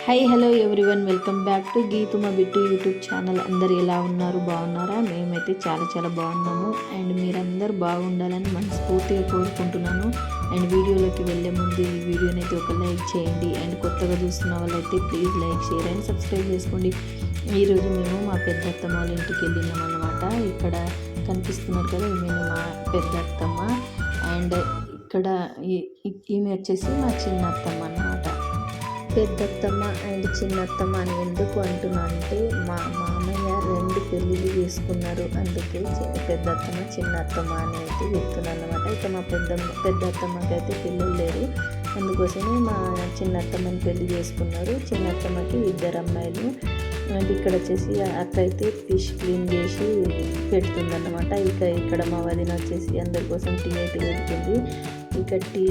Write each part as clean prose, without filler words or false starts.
Hello everyone, welcome back to Geethuma Bittu YouTube channel. అందరు ఎలా ఉన్నారు? బాగున్నారా? మేమైతే చాలా బాగున్నాము. అండ్ మీరందరూ బాగుండాలని మనస్ఫూర్తిగా కోరుకుంటున్నాను. అండ్ వీడియోలోకి వెళ్ళే ముందు ఈ వీడియోని అయితే ఒక లైక్ చేయండి. అండ్ కొత్తగా చూస్తున్న వాళ్ళైతే please like, share and subscribe చేసుకోండి. ఈరోజు మేము మా పెద్దత్తమ్మ వాళ్ళ ఇంటికి వెళ్ళినాం అన్నమాట. ఇక్కడ కనిపిస్తున్నారు కదా, ఈమె మా పెద్దత్తమ్మ. అండ్ ఇక్కడ ఈమె వచ్చేసి మా చిన్నత్తమ్మ అన్నమాట. పెద్దత్తమ్మ అండ్ చిన్నత్తమ్మ అని ఎందుకు అంటున్నా అంటే, మా మామయ్య 2 పెళ్ళిళ్ళు చేసుకున్నారు. అందుకే పెద్దత్తమ్మ చిన్నత్తమ్మ అని అయితే చెప్తున్నాను అనమాట. ఇక మా పెద్దత్తమ్మకి అయితే పిల్లలు లేరు, అందుకోసమే మా చిన్నత్తమ్మని పెళ్లి చేసుకున్నారు. చిన్నత్తమ్మకి 2 అమ్మాయిలు. అండ్ ఇక్కడ వచ్చేసి అక్క అయితే ఫిష్ క్లీన్ చేసి పెడుతుందన్నమాట. ఇక్కడ మా వదిన వచ్చేసి అందరి కోసం టీ అయితే పెడుతుంది. ఇక టీ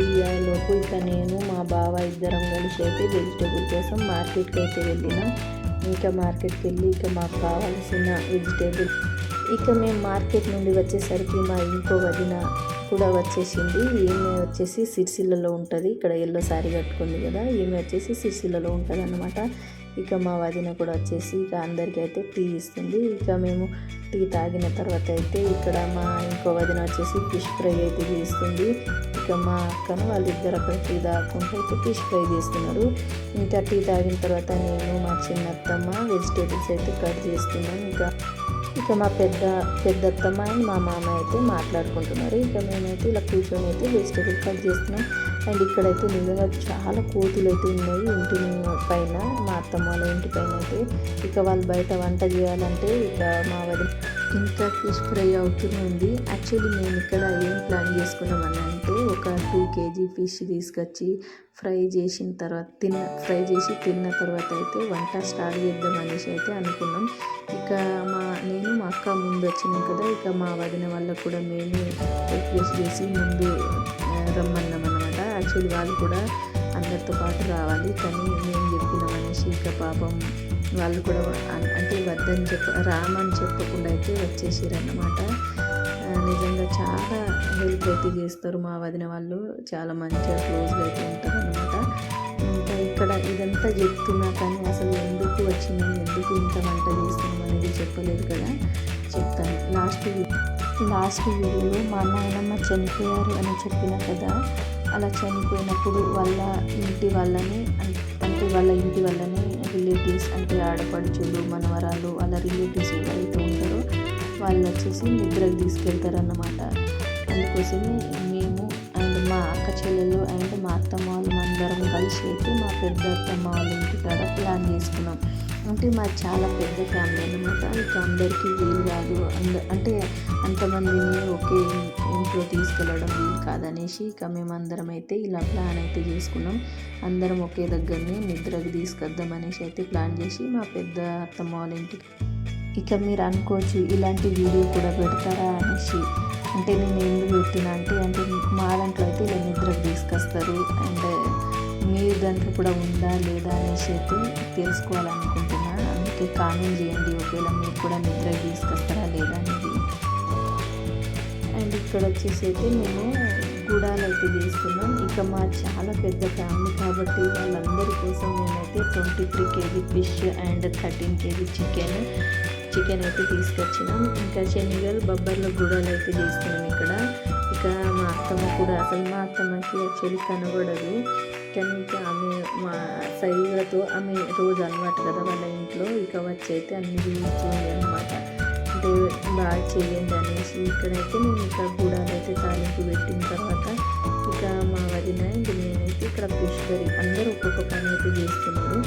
లోపు నేను మా బావ 2 కలిసి అయితే వెజిటేబుల్ కోసం మార్కెట్కి అయితే వెళ్ళినాం. ఇంకా మార్కెట్కి వెళ్ళి మాకు కావాల్సిన వెజిటేబుల్ మేము మార్కెట్ నుండి వచ్చేసరికి మా ఇంకో వదిన కూడా వచ్చేసింది. ఈమె వచ్చేసి సిరిసిల్లలో ఉంటుంది. ఇక్కడ ఎల్లో శారీ కట్టుకుంది కదా, ఈమె వచ్చేసి సిరిసిల్లలో ఉంటుంది అన్నమాట. మా వదిన కూడా వచ్చేసి అందరికీ అయితే టీ ఇస్తుంది. మేము టీ తాగిన తర్వాత అయితే ఇక్కడ మా ఇంకో వదిన వచ్చేసి ఫిష్ ఫ్రై అయితే చేస్తుంది. మా అక్కను వాళ్ళిద్దరు అక్కడ టీ తాగుకుంటూ అయితే ఫిష్ ఫ్రై చేస్తున్నారు. ఇంకా టీ తాగిన తర్వాత నేను మా చిన్నత్తమ్మ వెజిటేబుల్స్ అయితే కట్ చేస్తున్నాం. మా పెద్దత్తమ్మ అండ్ మా మామ అయితే మాట్లాడుకుంటున్నారు. మేమైతే ఇలా కూర్చొని అయితే వెజిటేబుల్ కట్ చేస్తున్నాం. అండ్ ఇక్కడైతే నిజంగా చాలా కోతులు అయితే ఉన్నాయి ఇంటి పైన, మా అత్తమ్మ వాళ్ళ ఇంటి పైన అయితే. వాళ్ళు బయట వంట చేయాలంటే మా వదిన ఇంకా ఫిష్ ఫ్రై అవుతుంది. యాక్చువల్లీ మేము ఇక్కడ ఏం ప్లాన్ చేసుకున్నామని అంటే, ఒక 2 kg ఫిష్ తీసుకొచ్చి ఫ్రై చేసిన తర్వాత తిన్న తర్వాత అయితే వంట స్టార్ట్ చేద్దాం అనేసి అయితే అనుకున్నాం. నేను మా అక్క ముందు వచ్చినాం కదా, మా వదిన వాళ్ళకు కూడా మేము రిక్వెస్ట్ చేసి ముందు రమ్మన్నాం అన్నమాట. యాక్చువల్లీ వాళ్ళు కూడా అందరితో పాటు రావాలి, కానీ మేము చెప్పినాం అనేసి పాపం వాళ్ళు కూడా అంటే రామని చెప్పకుండా అయితే వచ్చేసారన్నమాట. నిజంగా చాలా హెల్ప్ అయితే చేస్తారు మా వదిన వాళ్ళు, చాలా మంచిగా క్లోజ్గా అయితే ఉంటారు అన్నమాట. ఇక్కడ ఇదంతా చెప్తున్నా కానీ అసలు ఎందుకు వచ్చినాం, ఎందుకు ఇంత వంట చేస్తున్నాం అనేది చెప్పలేదు కదా, చెప్తాను లాస్ట్ వీడియోలో. మా నాయనమ్మ చనిపోయారు అని చెప్పిన కదా, అలా చనిపోయినప్పుడు వాళ్ళ ఇంటి వాళ్ళని రిలేటివ్స్ అంటే ఆడపడుచులు, మనవరాలు, అలా రిలేటివ్స్ ఎవరైతే ఉంటారో వాళ్ళు వచ్చేసి నిద్రకు తీసుకెళ్తారన్నమాట. అందుకోసమే మేము అండ్ మా అక్క చెల్లెలు అండ్ మా అత్తమ్మ వాళ్ళు అందరం కలిసి అయితే మా పెద్ద అత్తమ్మ వాళ్ళ ఇంటి కాడ ప్లాన్ చేసుకున్నాం. అంటే మాది చాలా పెద్ద ఫ్యామిలీ అన్నమాట. అందరికీ వీలు కాదు, అంటే అంతమందిని ఒకే ఇంట్లో తీసుకెళ్ళడం వీలు కాదనేసి మేమందరం అయితే ఇలా ప్లాన్ అయితే చేసుకున్నాం. అందరం ఒకే దగ్గరనే నిద్రకు తీసుకొద్దాం అనేసి అయితే ప్లాన్ చేసి మా పెద్ద అత్తమ్మ వాళ్ళ ఇంటికి. మీరు అనుకోవచ్చు ఇలాంటి వీడియో కూడా పెడతారా అనేసి. అంటే నేను ఎందుకు పెట్టినా అంటే మా దాంట్లో అయితే ఇలా నిద్రకు తీసుకొస్తారు, అండ్ మీ దాంట్లో కూడా ఉందా లేదా అనేసి అయితే తెలుసుకోవాలనుకుంటున్నా. అందుకే కామెంట్ చేయండి, ఒకవేళ మీరు కూడా నిద్రకు తీసుకొస్తారా లేదా అనేది. అండ్ ఇక్కడ వచ్చేసి అయితే మేము గుడాలు అయితే చేస్తున్నాం. మా చాలా పెద్ద ఫ్యామిలీ కాబట్టి వాళ్ళందరి కోసం మేమైతే 23 kg fish and 13 kg chicken అయితే తీసుకొచ్చినాం. శనగలు బొబ్బర్ల గుడాలు అయితే చేస్తున్నాం ఇక్కడ. మా అత్తమ్మ కూడా, అసలు మా అత్తమ్మకి యాక్చువల్లీ కనబడదు, కానీ ఆమె మా సైలతో ఆమె రోజు అలవాటు కదా వాళ్ళ ఇంట్లో. వచ్చి అయితే అన్ని చూపించింది అనమాట. అంటే బాగా చేయండి అనేసి. ఇక్కడైతే మేము గుడాలు అయితే తాలింపు పెట్టిన తర్వాత మా వదిన నేనైతే ఇక్కడ ఫిష్ కర్రీ, అందరూ ఒక్కొక్క పని అయితే చేస్తున్నారు.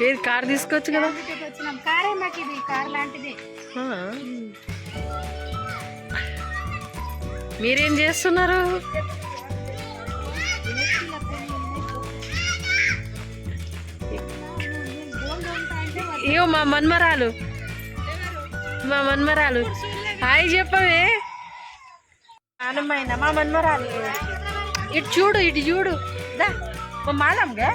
ఏది కార్ తీసుకోవచ్చు కదా. కారే మాకు ఇది కార్ లాంటిది. మీరేం చేస్తున్నారు? ఇగో మా మన్మరాలు హాయ్ చెప్పవే. ఆనమ్మైన మా మన్మరాలు. ఇటు చూడు దా మా మాలంగా.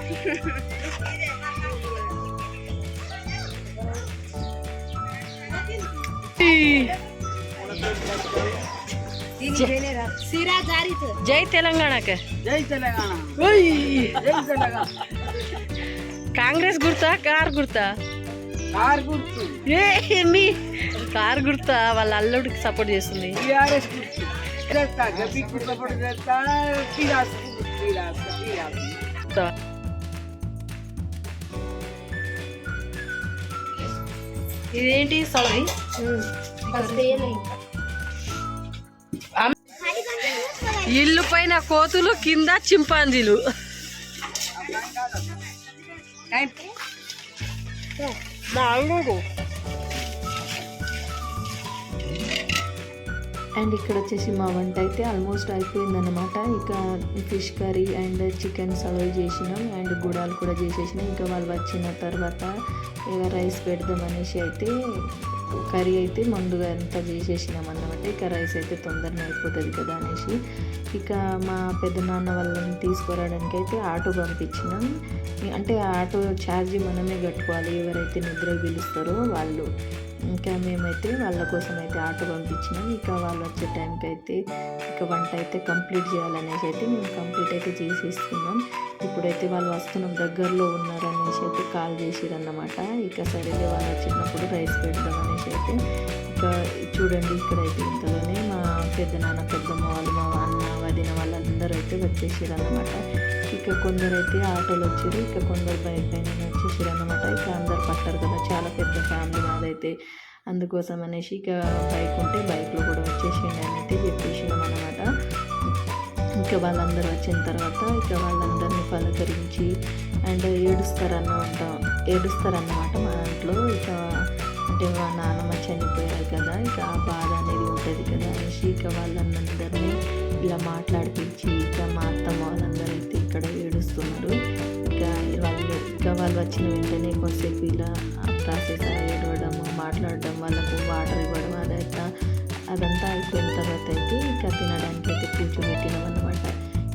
జై తెలంగాణ. కాంగ్రెస్ గుర్తా కార్ గుర్తా? కార్ గుర్తా వాళ్ళ అల్లుడికి సపోర్ట్ చేస్తుంది. ఇదేంటి సౌది? ఇల్లు పైన కోతులు, కింద చింపాంజీలు. అండ్ ఇక్కడ వచ్చేసి మా వంట అయితే ఆల్మోస్ట్ అయిపోయిందన్నమాట. ఇక fish curry and chicken serve చేసినాం అండ్ గుడాలు కూడా చేసేసినాం. ఇంకా వాళ్ళు వచ్చిన తర్వాత ఇక రైస్ పెడదాం అనేసి అయితే కర్రీ అయితే ముందుగా అంతా చేసేసినాం అన్నమాట. ఇక రైస్ అయితే తొందరగా అయిపోతుంది కదా అనేసి ఇక మా పెద్దనాన్న వాళ్ళని తీసుకురావడానికి అయితే ఆటో పంపించినాం. అంటే ఆటో ఛార్జీ మనమే కట్టుకోవాలి, ఎవరైతే నిద్ర పిలుస్తారో వాళ్ళు. ఇంకా మేమైతే వాళ్ళ కోసం అయితే ఆటో పంపించినాం. ఇక వాళ్ళు వచ్చే టైంకి అయితే ఇక వంట అయితే కంప్లీట్ చేయాలనేసి అయితే మేము కంప్లీట్ అయితే చేసేస్తున్నాం. ఇప్పుడైతే వాళ్ళు వస్తున్నాం దగ్గరలో ఉన్నారు అనేసి అయితే కాల్ చేసిరన్నమాట. ఇక సరేలే వాళ్ళు వచ్చినప్పుడు రైస్ పెడదాం అనేసి అయితే ఇక చూడండి ఇక్కడైతే ఇంతలోనే మా పెద్దనాన్న పెద్దమ్మ వాళ్ళు, మా అన్న వదిన వాళ్ళందరూ అయితే వచ్చేసారన్నమాట. ఇక కొందరు అయితే ఆటోలు వచ్చారు, ఇక కొందరు బైక్ పైన వచ్చేసారు అన్నమాట. ఇక అందరు పట్టారు కదా, చాలా పెద్ద ఫ్యామిలీ మాదైతే, అందుకోసం అనేసి ఇక బైక్ ఉంటే బైక్లో కూడా వచ్చేసిండి అని అయితే చెప్పేసినాం అన్నమాట. ఇంకా వాళ్ళందరూ వచ్చిన తర్వాత ఇక వాళ్ళందరినీ పలకరించి అండ్ ఏడుస్తారన్నమాట మా దాంట్లో. ఇక అంటే మా నాన్నమ్మ చనిపోయారు కదా, ఇక ఆ బాధ అనేది ఉంటుంది కదా అనేసి ఇక వాళ్ళందరినీ ఇలా మాట్లాడిపించి ఇక మా అత్తమ్మ వాళ్ళందరూ అయితే ఇక్కడ ఏడుస్తున్నారు. ఇక వాళ్ళు వచ్చిన వెంటనే కొంతసేపు ఇలా ప్రాసెస్ ఏడవడం, మాట్లాడడం, వాళ్ళకు వాటర్ ఇవ్వడం అదంతా అయిపోయిన తర్వాత అయితే ఇక తినడానికి అయితే కూర్చోబెట్టినాం అన్నమాట.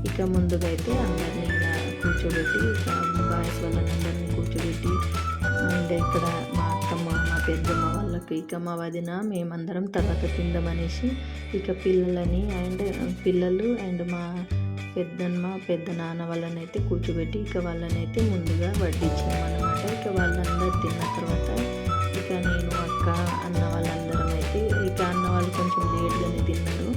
ఇక ముందుగా అయితే అందరినీ ఇలా కూర్చోబెట్టి ఇక బాయ్స్ వాళ్ళందరినీ కూర్చోబెట్టి అండ్ ఇక్కడ మా అత్తమ్మ, మా పెద్దమ్మ వాళ్ళకి, ఇక మా వదిన, మేమందరం తర్వాత తిందామనేసి ఇక పిల్లలు అండ్ మా పెద్ద నాన్న వాళ్ళని అయితే కూర్చోబెట్టి ఇక వాళ్ళనైతే ముందుగా వడ్డించాం అన్నమాట. ఇక వాళ్ళందరూ తిన్న తర్వాత ఇక నేను, అక్క, అన్న వాళ్ళందరం అయితే ఇక అన్న వాళ్ళు కొంచెం లేట్గానే తిన్నారు.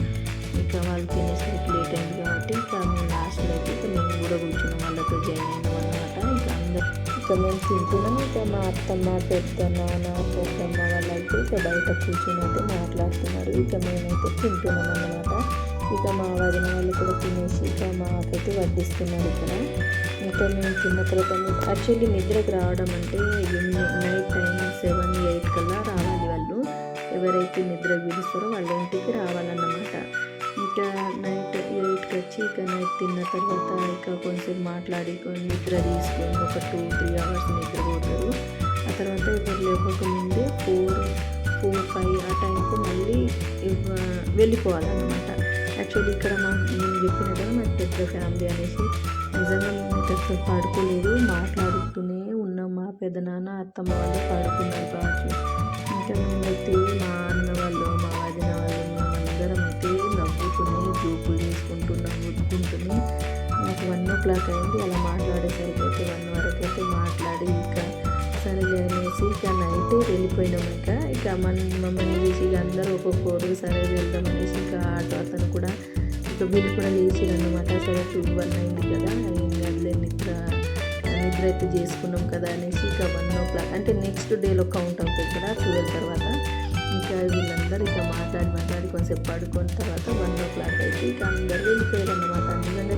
ఇక వాళ్ళు తినేసరికి లేట్ అయింది కాబట్టి ఇక మేము లాస్ట్లో అయితే ఇక మేము కూడా కూర్చున్నాం, వాళ్ళతో జాయిన్ అయినాం అన్నమాట. ఇక మేము తింటున్నాం. ఇక మా అత్తమ్మ, పెద్ద నాన్న, పెద్దమ్మ వాళ్ళైతే ఇక బయట కూర్చొని అయితే మాట్లాడుతున్నారు. ఇక మేమైతే తింటున్నాం అన్నమాట. ఇక మా వదిన వాళ్ళు కూడా తినేసి ఇక మాకైతే వడ్డిస్తున్నారు ఇక్కడ. ఇంకా మేము తిన్న తర్వాత యాక్చువల్లీ నిద్రకు రావడం అంటే నైట్ టైం 7-8 కల్లా రావాలి వాళ్ళు, ఎవరైతే నిద్రకు పిలుస్తారో వాళ్ళ ఇంటికి రావాలన్నమాట. ఇంకా నైట్ 8కి వచ్చి ఇక నైట్ తిన్న తర్వాత ఇక కొంచెం మాట్లాడి నిద్ర తీసుకొని ఒక 2-3 అవర్స్ నిద్రపోతారు. ఆ తర్వాత ఎవరు లేకపోకముందే 4-5 ఆ టైంకు మళ్ళీ వెళ్ళిపోవాలన్నమాట. యాక్చువల్లీ ఇక్కడ నేను చెప్పిన కదా మాకు పెద్ద ఫ్యామిలీ అనేసి, నిజంగా మేమైతే అసలు పడుకోలేదు, మాట్లాడుతూనే ఉన్నాం. మా పెద్దనాన్న, అత్తమ్మ వాళ్ళు పడుకున్నారు కావచ్చు. ఇంకా మేమైతే మా అన్న వాళ్ళు, మా వదిన వాళ్ళు, మేమందరం అయితే నవ్వుతూనే జోకులు చేసుకుంటున్నాం, ఉట్టుకుంటూనే. మాకు 1 o'clock అయింది. అలా మాట్లాడేసరికి అయితే 1 వరకు అయితే మాట్లాడి ఇక సరేలే అనేసి ఇక నైటే వెళ్ళిపోయినాం. ఇక మమ్మల్ని చూసి ఇక అందరూ ఒక్కొక్కరు సరే వెళ్దాం అనేసి ఇక ఆటో అతను కూడా ఇక వీళ్ళు కూడా లేచిరన్నమాట. సరే 12 అయింది కదా, అదిలే నిద్ర అయితే చేసుకున్నాం కదా అనేసి ఇక 1 o'clock అంటే నెక్స్ట్ డేలో కౌంట్ అవుతుంది కదా 12 తర్వాత. ఇంకా వీళ్ళందరూ ఇక మాట్లాడి కొంచెంసేపు పడుకున్న తర్వాత 1 o'clock అయితే ఇక అందరూ వెళ్ళిపోయారు అన్నమాట. అందుకని